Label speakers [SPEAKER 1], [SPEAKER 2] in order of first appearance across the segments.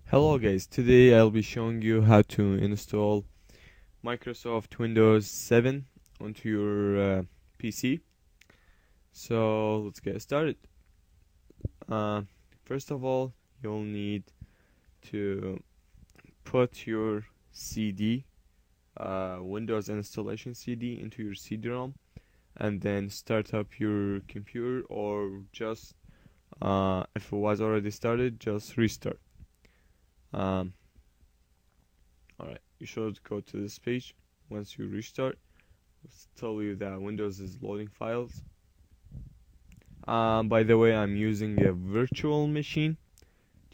[SPEAKER 1] Hello guys, today I'll be showing you how to install Microsoft Windows 7 onto your PC. So let's get started. Uh, First of all, you'll need to put your CD, Windows installation CD into your CD-ROM and then start up your computer, or just if it was already started, just restart. Um, Alright, you should go to this page. Once you restart, it's tell you that Windows is loading files. By the way, I'm using a virtual machine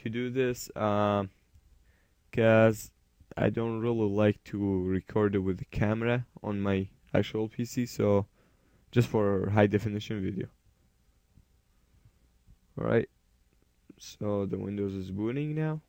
[SPEAKER 1] to do this because I don't really like to record it with the camera on my actual PC, so just for high definition video. Alright, so the Windows is booting now.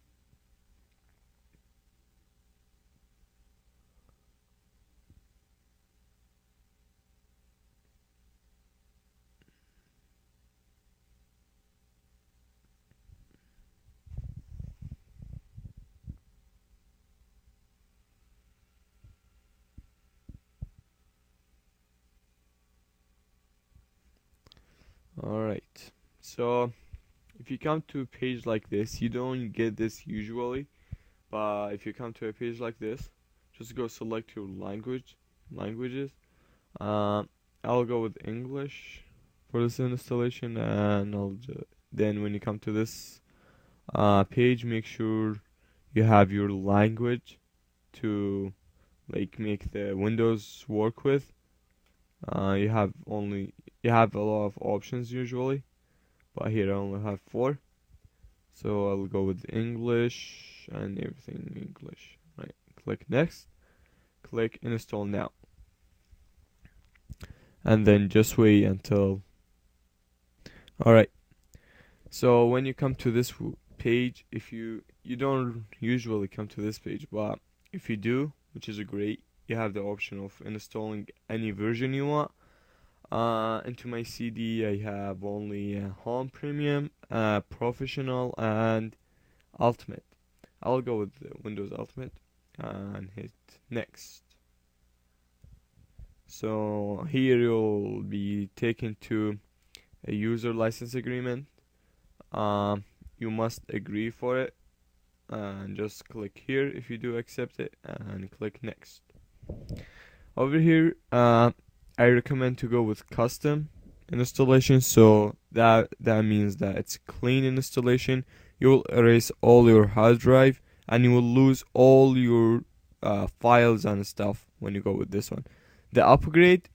[SPEAKER 1] Alright, so if you come to a page like this, you don't get this usually, but if you come to a page like this, just go select your languages. Um, I'll go with English for this installation, and then when you come to this page, make sure you have your language to make the Windows work with. You have a lot of options usually, but here I only have 4. So I'll go with English and everything English. Right. Click next. Click install now. And then just wait until. Alright. So when you come to this page, if you don't usually come to this page, but if you do, which is great, you have the option of installing any version you want. Into my CD, I have only Home Premium, Professional, and Ultimate. I'll go with Windows Ultimate and hit next. So here you'll be taken to a user license agreement. You must agree for it, and just click here if you do accept it, and click next. Over here, I recommend to go with custom installation, so that means that it's clean installation. You will erase all your hard drive and you will lose all your files and stuff when you go with this one. The upgrade,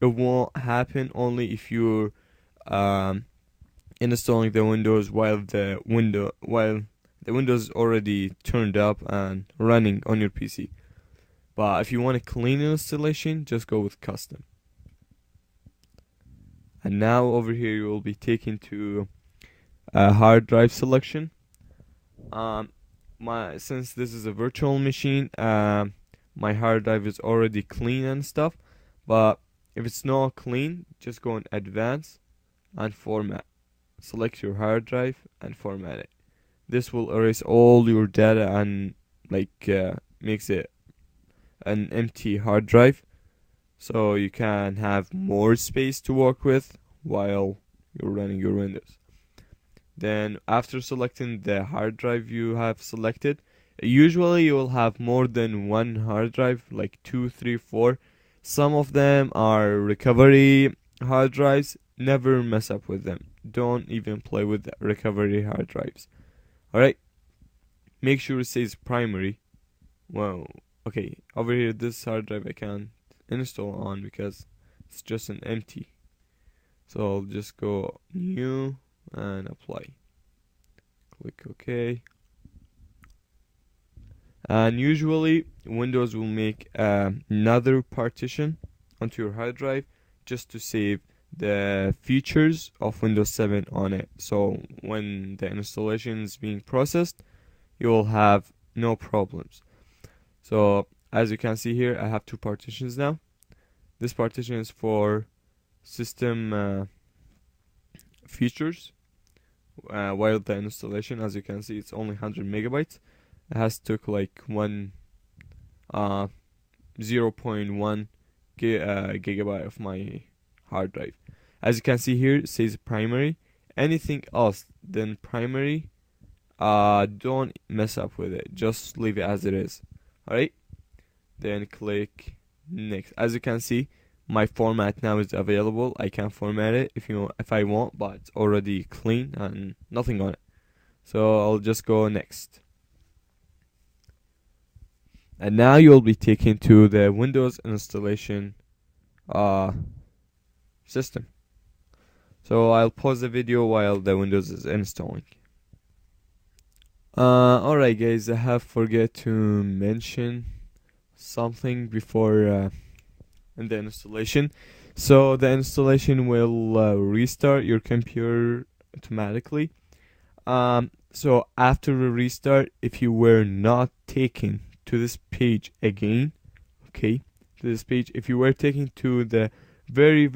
[SPEAKER 1] it won't happen only if you're installing the Windows while the Windows is already turned up and running on your PC. But if you want a clean installation, just go with custom. And now over here you will be taken to a hard drive selection. Since this is a virtual machine, my hard drive is already clean and stuff. But if it's not clean, just go in advanced and format. Select your hard drive and format it. This will erase all your data and makes it an empty hard drive, so you can have more space to work with while you're running your Windows. Then after selecting the hard drive you have selected, usually you will have more than one hard drive, like 2, 3, 4. Some of them are recovery hard drives. Never mess up with them. Don't even play with the recovery hard drives. Alright, make sure it says primary. Wow. Okay, over here this hard drive I can't install on because it's just an empty. So I'll just go new and apply. Click OK. And usually Windows will make another partition onto your hard drive just to save the features of Windows 7 on it. So when the installation is being processed, you will have no problems. So as you can see here, I have 2 partitions now. This partition is for system features, while the installation, as you can see, it's only 100 megabytes. It has took like 0.1 gigabyte of my hard drive. As you can see here, it says primary. Anything else than primary, don't mess up with it. Just leave it as it is. Alright? Then click next. As you can see, my format now is available. I can format it if I want, but it's already clean and nothing on it. So I'll just go next. And now you'll be taken to the Windows installation system. So I'll pause the video while the Windows is installing. Alright guys, I have forget to mention something before in the installation. So the installation will restart your computer automatically. So after the restart, if you were not taken to this page again, okay, to this page, if you were taken to the very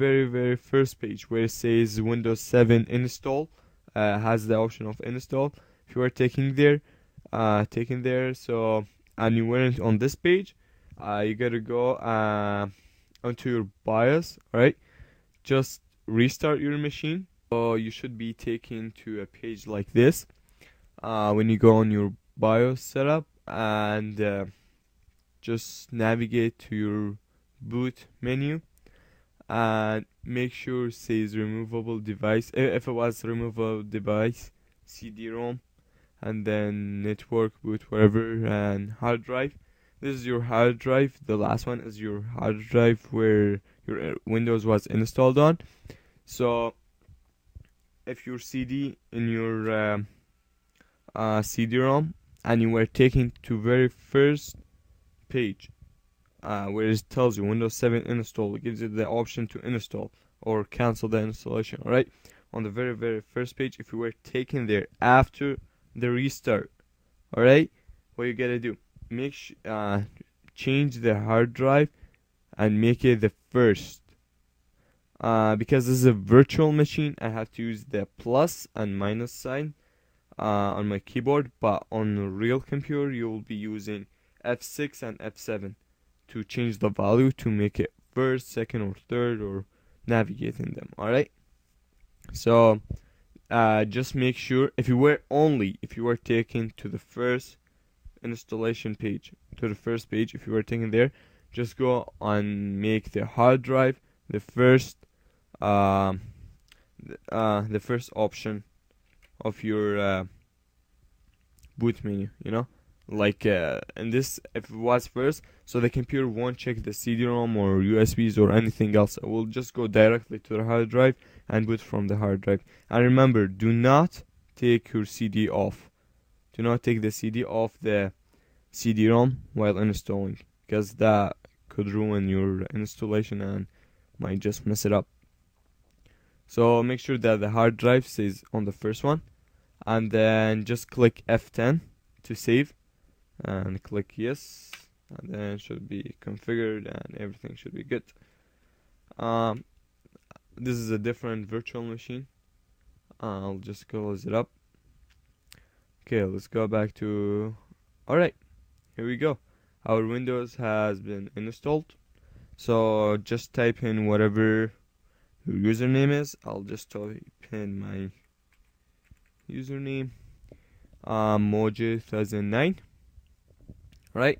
[SPEAKER 1] first page where it says Windows 7 install, has the option of install. If you were taken there, so and you weren't on this page, you gotta go onto your BIOS. Alright, just restart your machine. So you should be taken to a page like this when you go on your BIOS setup, and just navigate to your boot menu and make sure it says removable device. If it was removable device, CD-ROM, and then network, boot, whatever, and hard drive. This is your hard drive. The last one is your hard drive where your Windows was installed on. So if your CD in your CD-ROM and you were taken to very first page where it tells you Windows 7 install, it gives you the option to install or cancel the installation. Alright, on the very first page, if you were taken there after the restart, alright, what you gotta do, change the hard drive and make it the first. Because this is a virtual machine, I have to use the plus and minus sign on my keyboard, but on a real computer you will be using F6 and F7 to change the value to make it first, second, or third, or navigating them. Alright, so just make sure if you were taken to the first installation page, to the first page, if you were taken there, just go and make the hard drive the first option of your boot menu, like and this, if it was first, so the computer won't check the CD-ROM or USBs or anything else. It will just go directly to the hard drive and boot from the hard drive. And remember, do not take your CD off. Do not take the CD off the CD-ROM while installing, because that could ruin your installation and might just mess it up. So make sure that the hard drive stays on the first one, and then just click F10 to save and click yes, and then it should be configured and everything should be good. This is a different virtual machine. I'll just close it up. Okay, let's go back to, alright, here we go. Our Windows has been installed. So just type in whatever your username is. I'll just type in my username, Moji 2009. Right?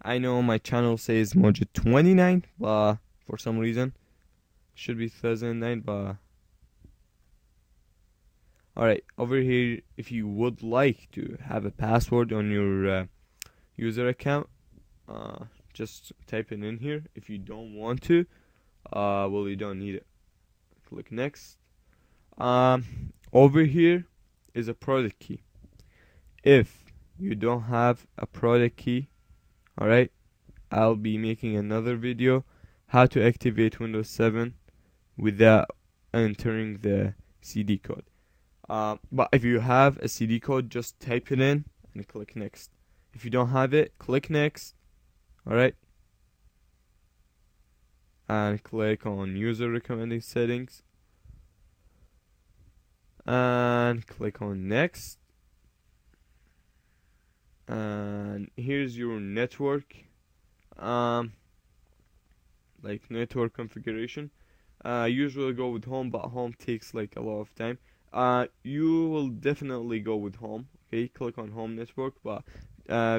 [SPEAKER 1] I know my channel says Moji 29, but for some reason it should be 2009. But alright, over here, if you would like to have a password on your user account, just type it in here. If you don't want to, well, you don't need it. Click next. Over here is a product key. If you don't have a product key, alright, I'll be making another video how to activate Windows 7 without entering the CD code. But if you have a CD code, just type it in and click next. If you don't have it, click next. Alright, and click on user recommended settings, and click on next. And here's your network, like network configuration. Usually go with home, but home takes like a lot of time. You will definitely go with home. Okay, click on home network, but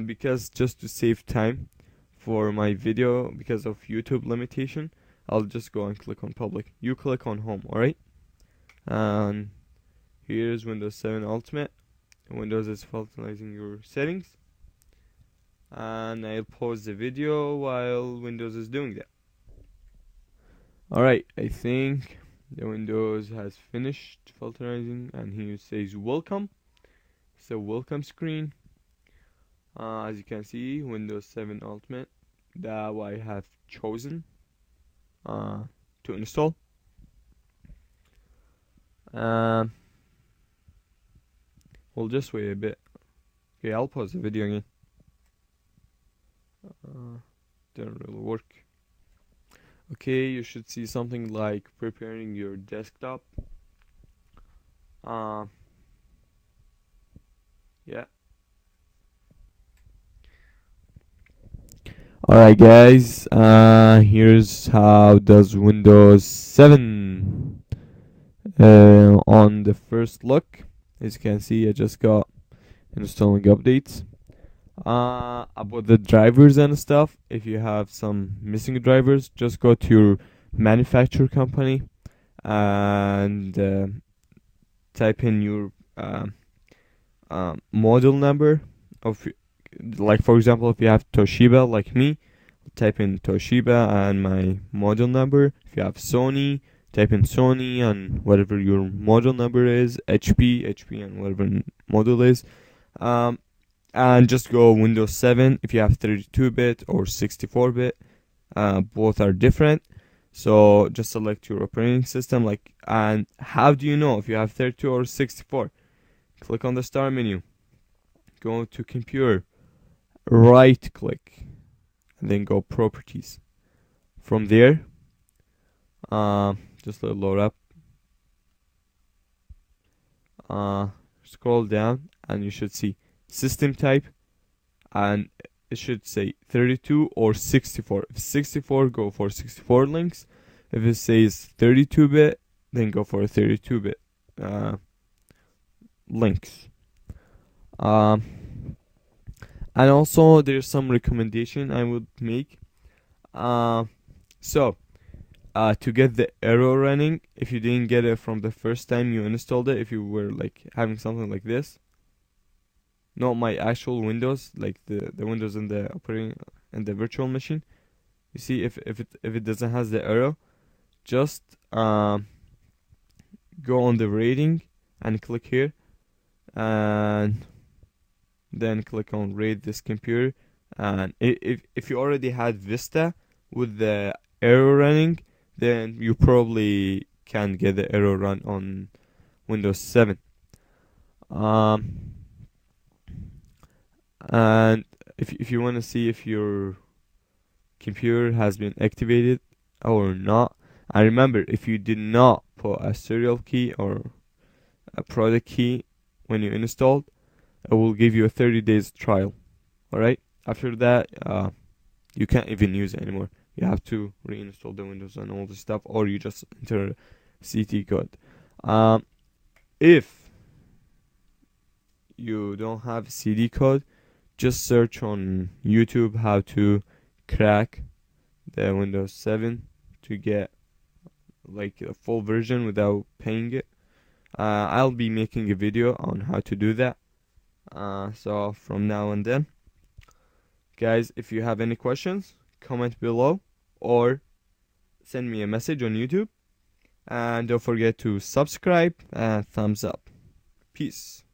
[SPEAKER 1] because just to save time for my video because of YouTube limitation, I'll just go and click on public. You click on home, alright? And here's Windows 7 Ultimate. Windows is finalizing your settings. And I'll pause the video while Windows is doing that. Alright, I think the Windows has finished filterizing, and here it says welcome. It's a welcome screen. As you can see, Windows 7 Ultimate that I have chosen to install. We'll just wait a bit. Okay, I'll pause the video again. Didn't really work. Okay, you should see something like preparing your desktop. Yeah. Alright guys, here's how does Windows 7 on the first look. As you can see, I just got installing updates. About the drivers and stuff, if you have some missing drivers, just go to your manufacturer company and type in your model number of, like for example, if you have Toshiba like me, type in Toshiba and my model number. If you have Sony, type in Sony and whatever your model number is, HP and whatever model is. And just go Windows 7 if you have 32-bit or 64-bit. Both are different. So just select your operating system. And how do you know if you have 32 or 64? Click on the start menu. Go to computer. Right click. And then go properties. From there, just let it load up. Scroll down and you should see system type, and it should say 32 or 64. If 64, go for 64 links. If it says 32-bit, then go for 32-bit links. And also there's some recommendation I would make. So to get the error running, if you didn't get it from the first time you installed it, if you were like having something like this, not my actual Windows, like the Windows in the operating and the virtual machine. You see, if it doesn't has the error, just go on the rating and click here, and then click on rate this computer. And if you already had Vista with the error running, then you probably can get the error run on Windows 7. And if you want to see if your computer has been activated or not, and remember, if you did not put a serial key or a product key when you installed, it will give you a 30 days trial. Alright, after that you can't even use it anymore. You have to reinstall the Windows and all this stuff, or you just enter CT code. If you don't have CD code, just search on YouTube how to crack the Windows 7 to get like a full version without paying it. I'll be making a video on how to do that. So from now and then, guys, if you have any questions, comment below or send me a message on YouTube. And don't forget to subscribe and thumbs up. Peace.